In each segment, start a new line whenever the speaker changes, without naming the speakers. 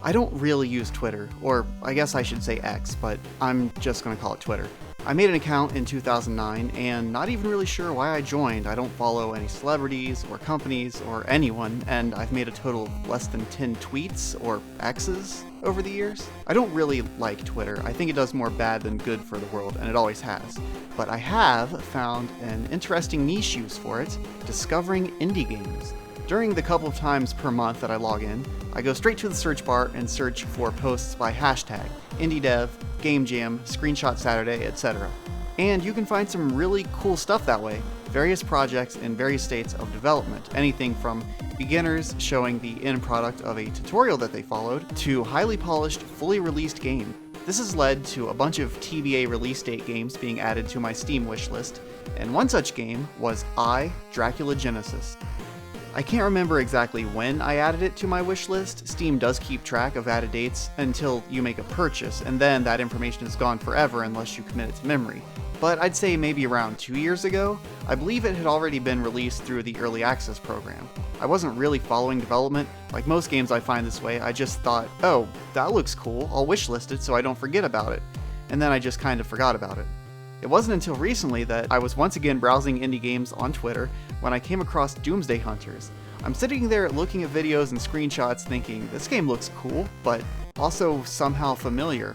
I don't really use Twitter, or I guess I should say X, but I'm just gonna call it Twitter. I made an account in 2009, and not even really sure why I joined. I don't follow any celebrities, or companies, or anyone, and I've made a total of less than 10 tweets, or X's, over the years. I don't really like Twitter. I think it does more bad than good for the world, and it always has. But I have found an interesting niche use for it, discovering indie games. During the couple of times per month that I log in, I go straight to the search bar and search for posts by hashtag, indie dev, game jam, screenshot Saturday, etc. And you can find some really cool stuff that way. Various projects in various states of development, anything from beginners showing the end product of a tutorial that they followed, to highly polished, fully released game. This has led to a bunch of TBA release date games being added to my Steam wishlist, and one such game was I, Dracula Genesis. I can't remember exactly when I added it to my wishlist. Steam does keep track of added dates until you make a purchase, and then that information is gone forever unless you commit it to memory. But I'd say maybe around 2 years ago, I believe it had already been released through the Early Access program. I wasn't really following development. Like most games I find this way, I just thought, oh, that looks cool, I'll wishlist it so I don't forget about it. And then I just kind of forgot about it. It wasn't until recently that I was once again browsing indie games on Twitter when I came across Doomsday Hunters. I'm sitting there looking at videos and screenshots thinking, this game looks cool, but also somehow familiar.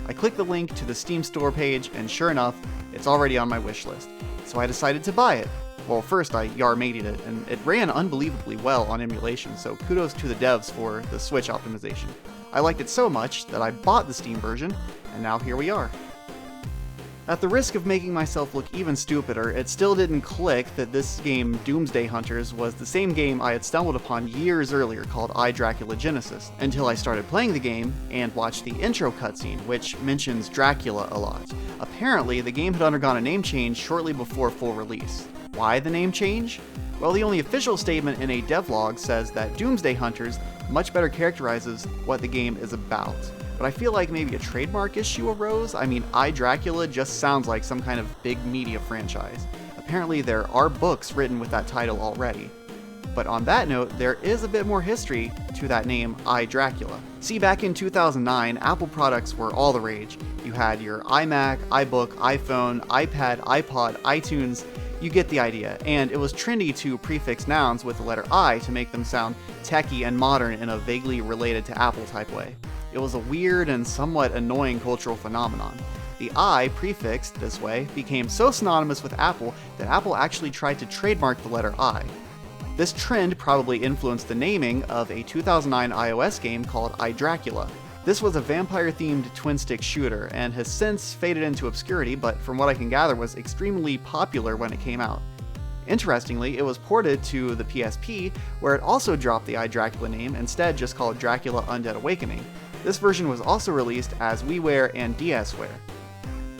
I clicked the link to the Steam store page, and sure enough, it's already on my wishlist. So I decided to buy it. Well, first I Yarmadied it, and it ran unbelievably well on emulation, so kudos to the devs for the Switch optimization. I liked it so much that I bought the Steam version, and now here we are. At the risk of making myself look even stupider, it still didn't click that this game, Doomsday Hunters, was the same game I had stumbled upon years earlier called I, Dracula Genesis, until I started playing the game and watched the intro cutscene, which mentions Dracula a lot. Apparently, the game had undergone a name change shortly before full release. Why the name change? Well, the only official statement in a devlog says that Doomsday Hunters much better characterizes what the game is about. But I feel like maybe a trademark issue arose. I mean, I, Dracula just sounds like some kind of big media franchise. Apparently there are books written with that title already. But on that note, there is a bit more history to that name, I, Dracula. See, back in 2009, Apple products were all the rage. You had your iMac, iBook, iPhone, iPad, iPod, iTunes, you get the idea. And it was trendy to prefix nouns with the letter I to make them sound techy and modern in a vaguely related to Apple type way. It was a weird and somewhat annoying cultural phenomenon. The I, prefixed this way, became so synonymous with Apple that Apple actually tried to trademark the letter I. This trend probably influenced the naming of a 2009 iOS game called I, Dracula. This was a vampire-themed twin-stick shooter and has since faded into obscurity, but from what I can gather was extremely popular when it came out. Interestingly, it was ported to the PSP, where it also dropped the I, Dracula name, instead just called Dracula Undead Awakening. This version was also released as WiiWare and DSware.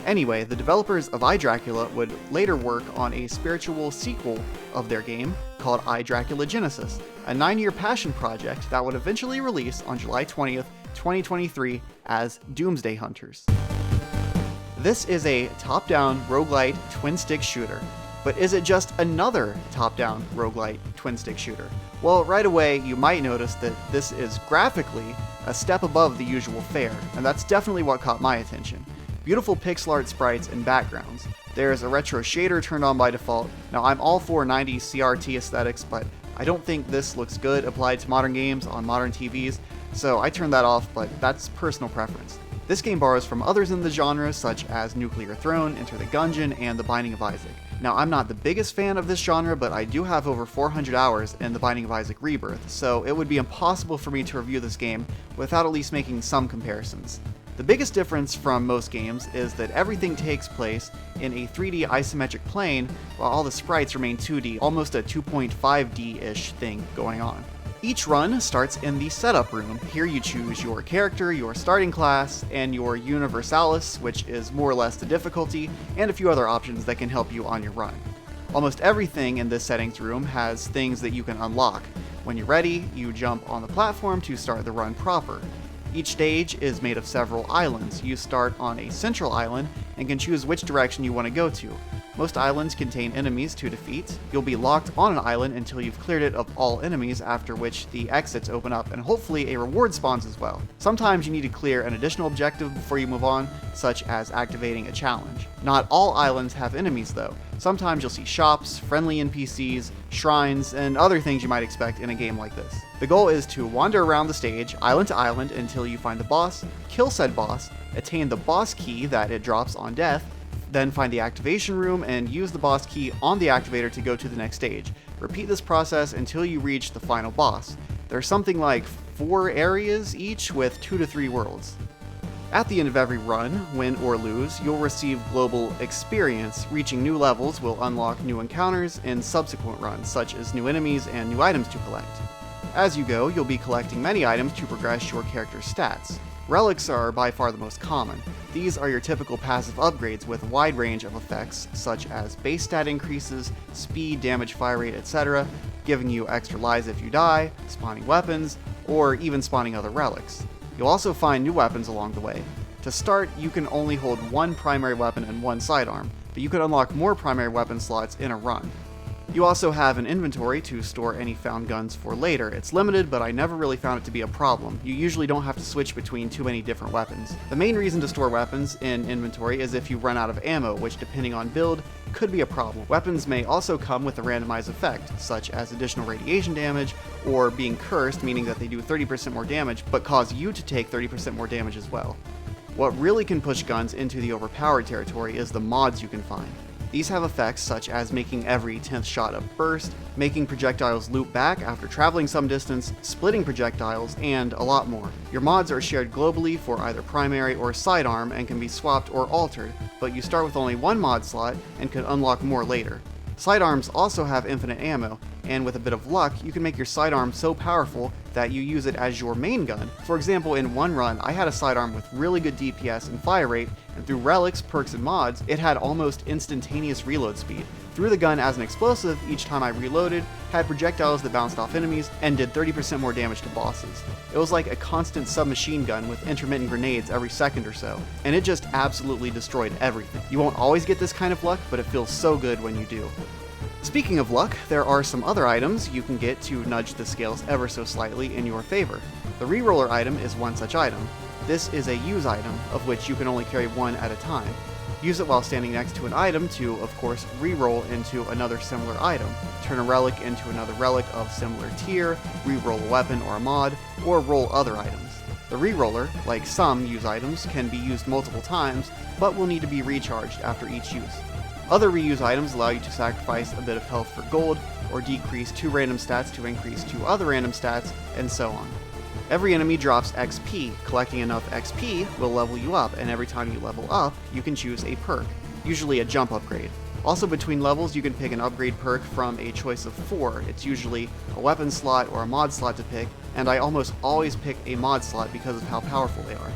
Anyway, the developers of I, Dracula would later work on a spiritual sequel of their game called I, Dracula Genesis, a 9-year passion project that would eventually release on July 20th, 2023 as Doomsday Hunters. This is a top-down roguelite twin-stick shooter. But is it just another top-down roguelite twin-stick shooter? Well, right away you might notice that this is graphically a step above the usual fare, and that's definitely what caught my attention. Beautiful pixel art sprites and backgrounds. There's a retro shader turned on by default. Now I'm all for 90s CRT aesthetics, but I don't think this looks good applied to modern games on modern TVs, so I turned that off, but that's personal preference. This game borrows from others in the genre, such as Nuclear Throne, Enter the Gungeon, and The Binding of Isaac. Now, I'm not the biggest fan of this genre, but I do have over 400 hours in The Binding of Isaac Rebirth, so it would be impossible for me to review this game without at least making some comparisons. The biggest difference from most games is that everything takes place in a 3D isometric plane, while all the sprites remain 2D, almost a 2.5D-ish thing going on. Each run starts in the setup room. Here you choose your character, your starting class, and your universalis, which is more or less the difficulty, and a few other options that can help you on your run. Almost everything in this settings room has things that you can unlock. When you're ready, you jump on the platform to start the run proper. Each stage is made of several islands. You start on a central island, and can choose which direction you want to go to. Most islands contain enemies to defeat. You'll be locked on an island until you've cleared it of all enemies, after which the exits open up and hopefully a reward spawns as well. Sometimes you need to clear an additional objective before you move on, such as activating a challenge. Not all islands have enemies though. Sometimes you'll see shops, friendly NPCs, shrines, and other things you might expect in a game like this. The goal is to wander around the stage, island to island, until you find the boss, kill said boss, attain the boss key that it drops on death, then find the activation room and use the boss key on the activator to go to the next stage. Repeat this process until you reach the final boss. There's something like 4 areas each with 2 to 3 worlds. At the end of every run, win or lose, you'll receive global experience. Reaching new levels will unlock new encounters in subsequent runs, such as new enemies and new items to collect. As you go, you'll be collecting many items to progress your character's stats. Relics are by far the most common. These are your typical passive upgrades with a wide range of effects, such as base stat increases, speed, damage, fire rate, etc., giving you extra lives if you die, spawning weapons, or even spawning other relics. You'll also find new weapons along the way. To start, you can only hold 1 primary weapon and 1 sidearm, but you can unlock more primary weapon slots in a run. You also have an inventory to store any found guns for later. It's limited, but I never really found it to be a problem. You usually don't have to switch between too many different weapons. The main reason to store weapons in inventory is if you run out of ammo, which depending on build, could be a problem. Weapons may also come with a randomized effect, such as additional radiation damage, or being cursed, meaning that they do 30% more damage, but cause you to take 30% more damage as well. What really can push guns into the overpowered territory is the mods you can find. These have effects such as making every 10th shot a burst, making projectiles loop back after traveling some distance, splitting projectiles, and a lot more. Your mods are shared globally for either primary or sidearm and can be swapped or altered, but you start with only 1 mod slot and can unlock more later. Sidearms also have infinite ammo, and with a bit of luck, you can make your sidearm so powerful that you use it as your main gun. For example, in one run, I had a sidearm with really good DPS and fire rate, and through relics, perks, and mods, it had almost instantaneous reload speed. Threw the gun as an explosive each time I reloaded, had projectiles that bounced off enemies, and did 30% more damage to bosses. It was like a constant submachine gun with intermittent grenades every second or so, and it just absolutely destroyed everything. You won't always get this kind of luck, but it feels so good when you do. Speaking of luck, there are some other items you can get to nudge the scales ever so slightly in your favor. The reroller item is one such item. This is a use item, of which you can only carry 1 at a time. Use it while standing next to an item to, of course, reroll into another similar item, turn a relic into another relic of similar tier, reroll a weapon or a mod, or roll other items. The reroller, like some use items, can be used multiple times, but will need to be recharged after each use. Other reuse items allow you to sacrifice a bit of health for gold, or decrease 2 random stats to increase 2 other random stats, and so on. Every enemy drops XP. Collecting enough XP will level you up, and every time you level up, you can choose a perk, usually a jump upgrade. Also between levels, you can pick an upgrade perk from a choice of 4. It's usually a weapon slot or a mod slot to pick, and I almost always pick a mod slot because of how powerful they are.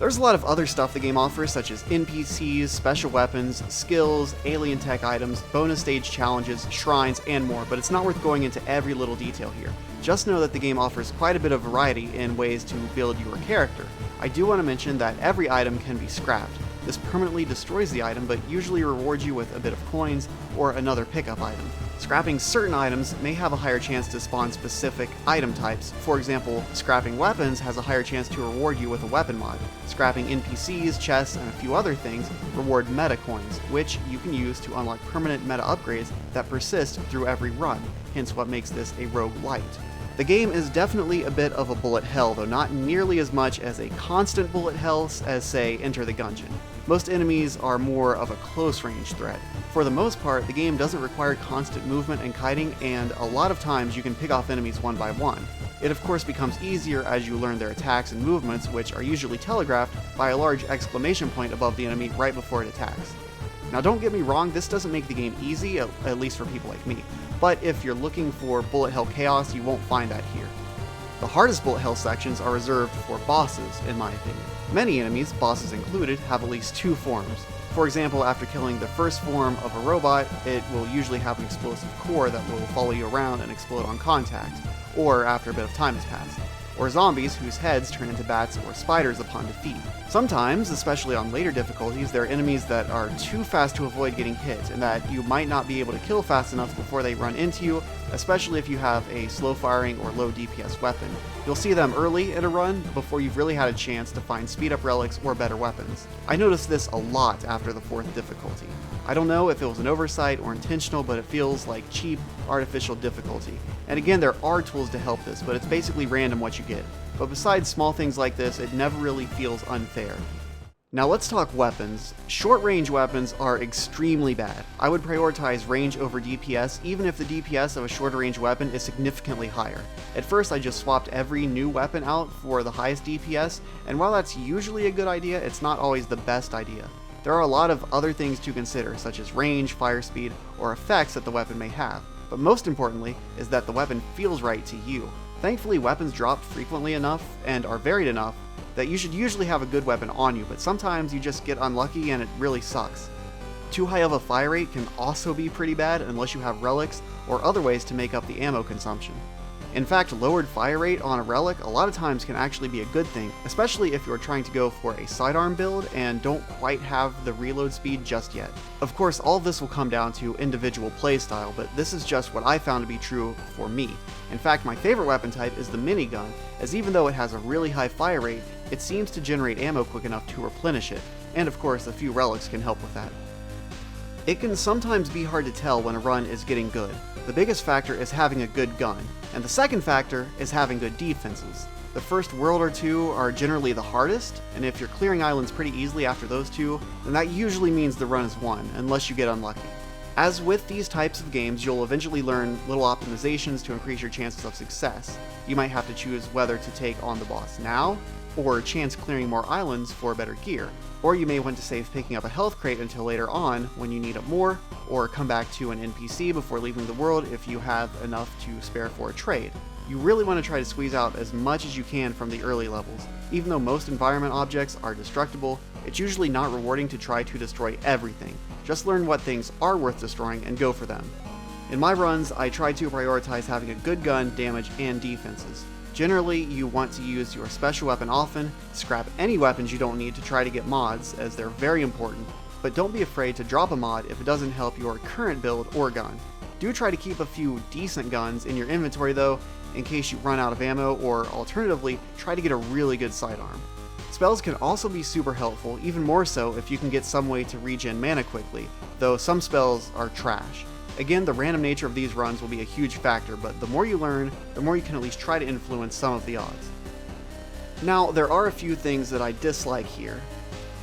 There's a lot of other stuff the game offers, such as NPCs, special weapons, skills, alien tech items, bonus stage challenges, shrines, and more, but it's not worth going into every little detail here. Just know that the game offers quite a bit of variety in ways to build your character. I do want to mention that every item can be scrapped. This permanently destroys the item, but usually rewards you with a bit of coins or another pickup item. Scrapping certain items may have a higher chance to spawn specific item types. For example, scrapping weapons has a higher chance to reward you with a weapon mod. Scrapping NPCs, chests, and a few other things reward meta coins, which you can use to unlock permanent meta upgrades that persist through every run, hence what makes this a roguelite. The game is definitely a bit of a bullet hell, though not nearly as much as a constant bullet hell as, say, Enter the Gungeon. Most enemies are more of a close-range threat. For the most part, the game doesn't require constant movement and kiting, and a lot of times you can pick off enemies one by one. It of course becomes easier as you learn their attacks and movements, which are usually telegraphed by a large exclamation point above the enemy right before it attacks. Now don't get me wrong, this doesn't make the game easy, at least for people like me, but if you're looking for bullet hell chaos, you won't find that here. The hardest bullet hell sections are reserved for bosses, in my opinion. Many enemies, bosses included, have at least 2 forms. For example, after killing the first form of a robot, it will usually have an explosive core that will follow you around and explode on contact, or after a bit of time has passed. Or zombies whose heads turn into bats or spiders upon defeat. Sometimes, especially on later difficulties, there are enemies that are too fast to avoid getting hit, and that you might not be able to kill fast enough before they run into you, especially if you have a slow-firing or low DPS weapon. You'll see them early in a run before you've really had a chance to find speed-up relics or better weapons. I noticed this a lot after the 4th difficulty. I don't know if it was an oversight or intentional, but it feels like cheap, artificial difficulty. And again, there are tools to help this, but it's basically random what you get. But besides small things like this, it never really feels unfair. Now let's talk weapons. Short-range weapons are extremely bad. I would prioritize range over DPS, even if the DPS of a shorter range weapon is significantly higher. At first I just swapped every new weapon out for the highest DPS, and while that's usually a good idea, it's not always the best idea. There are a lot of other things to consider, such as range, fire speed, or effects that the weapon may have. But most importantly is that the weapon feels right to you. Thankfully, weapons drop frequently enough and are varied enough that you should usually have a good weapon on you, but sometimes you just get unlucky and it really sucks. Too high of a fire rate can also be pretty bad unless you have relics or other ways to make up the ammo consumption. In fact, lowered fire rate on a relic a lot of times can actually be a good thing, especially if you're trying to go for a sidearm build and don't quite have the reload speed just yet. Of course, all of this will come down to individual playstyle, but this is just what I found to be true for me. In fact, my favorite weapon type is the minigun, as even though it has a really high fire rate, it seems to generate ammo quick enough to replenish it, and of course a few relics can help with that. It can sometimes be hard to tell when a run is getting good. The biggest factor is having a good gun, and the second factor is having good defenses. The first world or two are generally the hardest, and if you're clearing islands pretty easily after those two, then that usually means the run is won, unless you get unlucky. As with these types of games, you'll eventually learn little optimizations to increase your chances of success. You might have to choose whether to take on the boss now, or chance clearing more islands for better gear. Or you may want to save picking up a health crate until later on when you need it more, or come back to an NPC before leaving the world if you have enough to spare for a trade. You really want to try to squeeze out as much as you can from the early levels. Even though most environment objects are destructible, it's usually not rewarding to try to destroy everything. Just learn what things are worth destroying and go for them. In my runs, I try to prioritize having a good gun, damage, and defenses. Generally, you want to use your special weapon often, scrap any weapons you don't need to try to get mods, as they're very important, but don't be afraid to drop a mod if it doesn't help your current build or gun. Do try to keep a few decent guns in your inventory though, in case you run out of ammo, or alternatively, try to get a really good sidearm. Spells can also be super helpful, even more so if you can get some way to regen mana quickly, though some spells are trash. Again, the random nature of these runs will be a huge factor, but the more you learn, the more you can at least try to influence some of the odds. Now, there are a few things that I dislike here.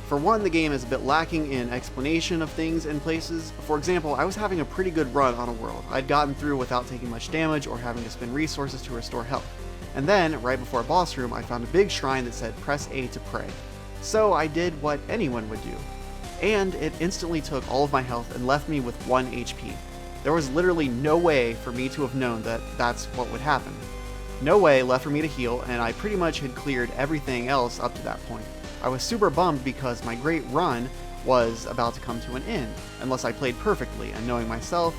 For one, the game is a bit lacking in explanation of things and places. For example, I was having a pretty good run on a world. I'd gotten through without taking much damage or having to spend resources to restore health. And then, right before a boss room, I found a big shrine that said press A to pray. So I did what anyone would do. And it instantly took all of my health and left me with 1 HP. There was literally no way for me to have known that that's what would happen. No way left for me to heal, and I pretty much had cleared everything else up to that point. I was super bummed because my great run was about to come to an end, unless I played perfectly, and knowing myself,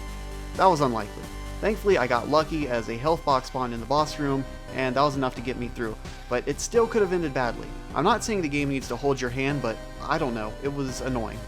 that was unlikely. Thankfully, I got lucky as a health box spawned in the boss room, and that was enough to get me through, but it still could have ended badly. I'm not saying the game needs to hold your hand, but I don't know, it was annoying.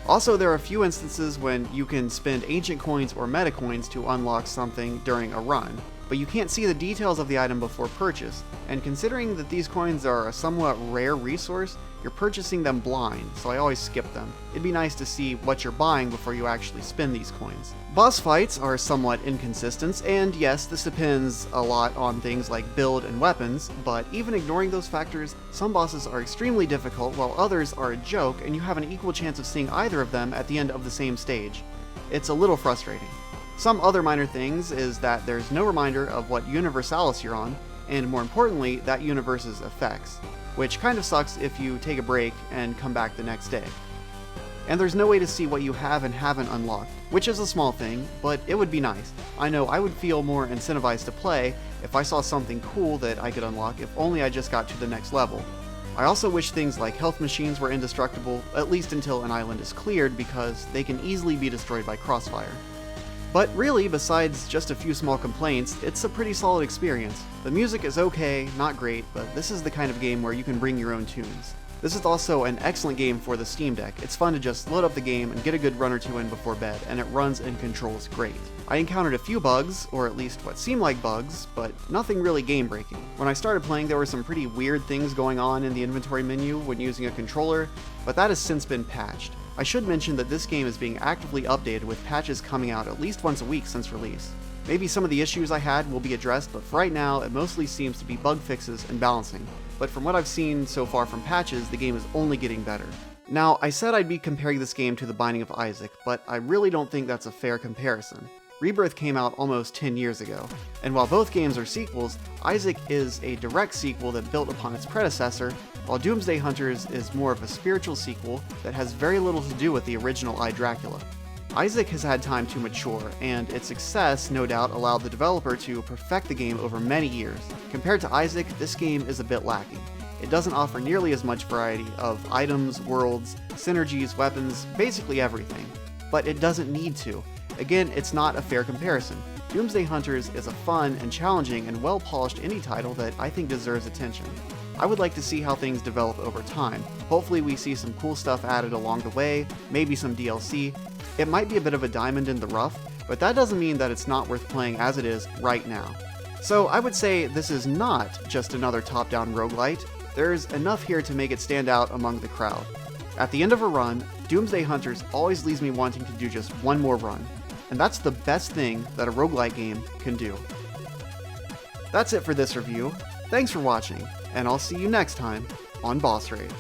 Also, there are a few instances when you can spend ancient coins or meta coins to unlock something during a run, but you can't see the details of the item before purchase, and considering that these coins are a somewhat rare resource, you're purchasing them blind, so I always skip them. It'd be nice to see what you're buying before you actually spend these coins. Boss fights are somewhat inconsistent, and yes, this depends a lot on things like build and weapons, but even ignoring those factors, some bosses are extremely difficult while others are a joke, and you have an equal chance of seeing either of them at the end of the same stage. It's a little frustrating. Some other minor things is that there's no reminder of what universalis you're on, and more importantly, that universe's effects, which kind of sucks if you take a break and come back the next day. And there's no way to see what you have and haven't unlocked, which is a small thing, but it would be nice. I know I would feel more incentivized to play if I saw something cool that I could unlock if only I just got to the next level. I also wish things like health machines were indestructible, at least until an island is cleared, because they can easily be destroyed by crossfire. But really, besides just a few small complaints, it's a pretty solid experience. The music is okay, not great, but this is the kind of game where you can bring your own tunes. This is also an excellent game for the Steam Deck. It's fun to just load up the game and get a good run or two in before bed, and it runs and controls great. I encountered a few bugs, or at least what seemed like bugs, but nothing really game-breaking. When I started playing, there were some pretty weird things going on in the inventory menu when using a controller, but that has since been patched. I should mention that this game is being actively updated with patches coming out at least once a week since release. Maybe some of the issues I had will be addressed, but for right now, it mostly seems to be bug fixes and balancing. But from what I've seen so far from patches, the game is only getting better. Now, I said I'd be comparing this game to The Binding of Isaac, but I really don't think that's a fair comparison. Rebirth came out almost 10 years ago, and while both games are sequels, Isaac is a direct sequel that built upon its predecessor, while Doomsday Hunters is more of a spiritual sequel that has very little to do with the original I, Dracula. Isaac has had time to mature, and its success no doubt allowed the developer to perfect the game over many years. Compared to Isaac, this game is a bit lacking. It doesn't offer nearly as much variety of items, worlds, synergies, weapons, basically everything. But it doesn't need to. Again, it's not a fair comparison. Doomsday Hunters is a fun and challenging and well-polished indie title that I think deserves attention. I would like to see how things develop over time. Hopefully we see some cool stuff added along the way, maybe some DLC. It might be a bit of a diamond in the rough, but that doesn't mean that it's not worth playing as it is right now. So I would say this is not just another top-down roguelite. There's enough here to make it stand out among the crowd. At the end of a run, Doomsday Hunters always leaves me wanting to do just one more run. And that's the best thing that a roguelite game can do. That's it for this review. Thanks for watching, and I'll see you next time on Boss Raid.